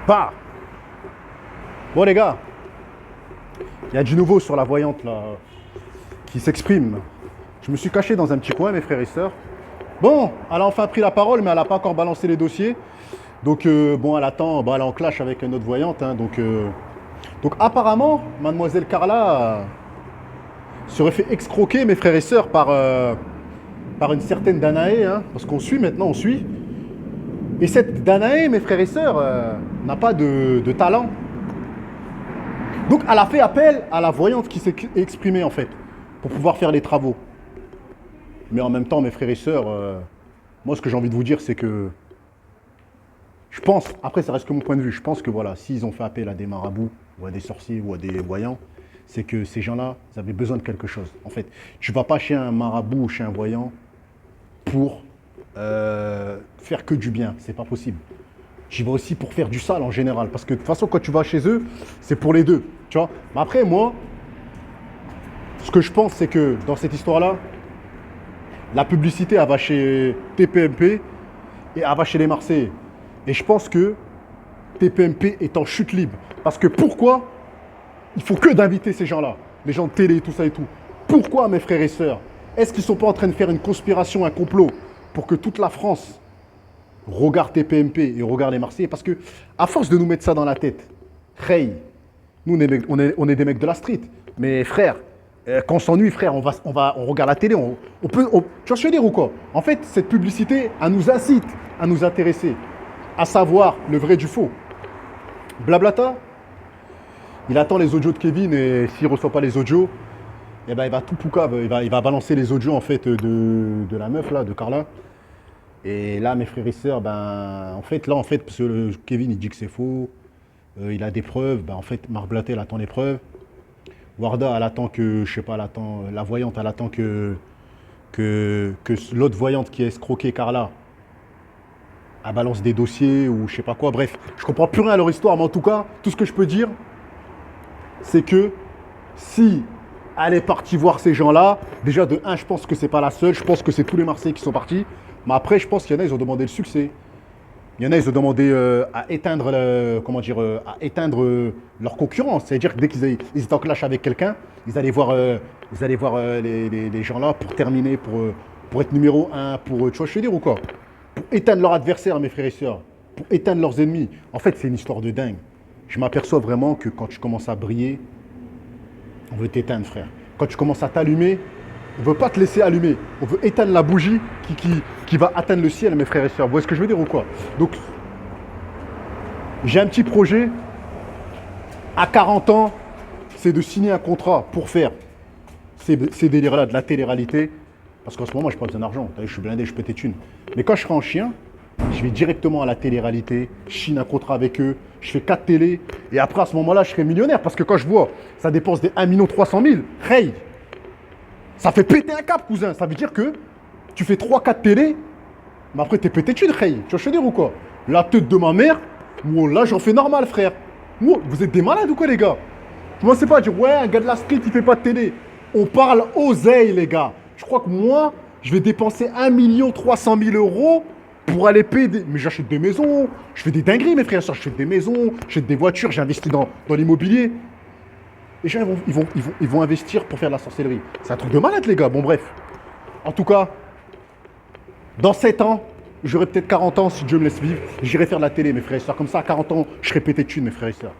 Bah. Bon les gars, il y a du nouveau sur la voyante là qui s'exprime. Je me suis caché dans un petit coin, mes frères et sœurs. Bon, elle a enfin pris la parole, mais elle n'a pas encore balancé les dossiers. Donc bon, elle attend, bah, elle est en clash avec une autre voyante. Hein, donc apparemment, mademoiselle Carla serait fait excroquer, mes frères et sœurs, par une certaine Danae. Hein, parce qu'on suit maintenant, on suit. Et cette Danae, mes frères et sœurs, n'a pas de talent. Donc elle a fait appel à la voyante qui s'est exprimée en fait, pour pouvoir faire les travaux. Mais en même temps, mes frères et sœurs, moi ce que j'ai envie de vous dire, c'est que je pense, après ça reste que mon point de vue, je pense que voilà, s'ils ont fait appel à des marabouts, ou à des sorciers, ou à des voyants, c'est que ces gens-là, ils avaient besoin de quelque chose. En fait, tu ne vas pas chez un marabout ou chez un voyant pour faire que du bien, c'est pas possible. J'y vais aussi pour faire du sale en général, parce que de toute façon, quand tu vas chez eux, c'est pour les deux, tu vois. Mais après, moi, ce que je pense, c'est que dans cette histoire-là, la publicité, elle va chez TPMP et elle va chez les Marseillais. Et je pense que TPMP est en chute libre. Parce que pourquoi il faut que d'inviter ces gens-là, les gens de télé, tout ça et tout. Pourquoi, mes frères et sœurs, est-ce qu'ils ne sont pas en train de faire une conspiration, un complot pour que toute la France regarde TPMP et regarde les Marseillais? Parce que, à force de nous mettre ça dans la tête, hey, nous, on est des mecs de la street. Mais frère, quand on s'ennuie, frère, on regarde la télé, tu vois ce que je veux dire ou quoi? En fait, cette publicité, elle nous incite à nous intéresser, à savoir le vrai du faux. Blablata, il attend les audios de Kevin et s'il ne reçoit pas les audios, eh ben, il va tout poucave, il va balancer les audios en fait de la meuf là, de Carla. Et là, mes frères et sœurs, ben, en fait, parce que Kevin, il dit que c'est faux, il a des preuves, ben, en fait, Marc Blatter, elle attend les preuves. Warda, elle attend que, je sais pas, la voyante, elle attend que l'autre voyante qui a escroqué Carla, elle balance des dossiers ou je sais pas quoi. Bref, je comprends plus rien à leur histoire, mais en tout cas, tout ce que je peux dire, c'est que si elle est partie voir ces gens-là, déjà de 1, je pense que c'est pas la seule, je pense que c'est tous les Marseillais qui sont partis. Mais après, je pense qu'il y en a, ils ont demandé le succès. Il y en a, ils ont demandé à éteindre, leur concurrence. C'est-à-dire que dès qu'ils étaient en clash avec quelqu'un, ils allaient voir les gens là pour terminer, pour être numéro 1, tu vois ce que je veux dire ou quoi? Pour éteindre leur adversaire, mes frères et sœurs, pour éteindre leurs ennemis. En fait, c'est une histoire de dingue. Je m'aperçois vraiment que quand tu commences à briller, on veut t'éteindre, frère. Quand tu commences à t'allumer, on ne veut pas te laisser allumer. On veut éteindre la bougie qui va atteindre le ciel, mes frères et sœurs. Vous voyez ce que je veux dire ou quoi? Donc, j'ai un petit projet. À 40 ans, c'est de signer un contrat pour faire ces délires-là, de la télé-réalité. Parce qu'en ce moment, je n'ai pas besoin d'argent. Je suis blindé, je peux tes thunes. Mais quand je serai en chien, je vais directement à la télé-réalité, je signe un contrat avec eux, je fais 4 télés. Et après, à ce moment-là, je serai millionnaire. Parce que quand je vois, ça dépense des 1 300 000. Hey! Ça fait péter un cap, cousin. Ça veut dire que tu fais 3-4 télés, mais après, t'es pété de thunes, hey. Tu vois ce que je veux dire ou quoi? La tête de ma mère, moi, là, j'en fais normal, frère. Moi, vous êtes des malades ou quoi, les gars? Commencez pas à dire, ouais, un gars de la street, il fait pas de télé. On parle oseille, les gars. Je crois que moi, je vais dépenser 1 300 000 euros pour aller payer des... Mais j'achète des maisons, je fais des dingueries, mes frères. J'achète des maisons, j'achète des voitures, j'investis dans l'immobilier. Les gens, ils vont investir pour faire de la sorcellerie. C'est un truc de malade, les gars. Bon, bref. En tout cas, dans 7 ans, j'aurai peut-être 40 ans si Dieu me laisse vivre. J'irai faire de la télé, mes frères et sœurs. Comme ça, à 40 ans, je serai pété de thunes, mes frères et sœurs.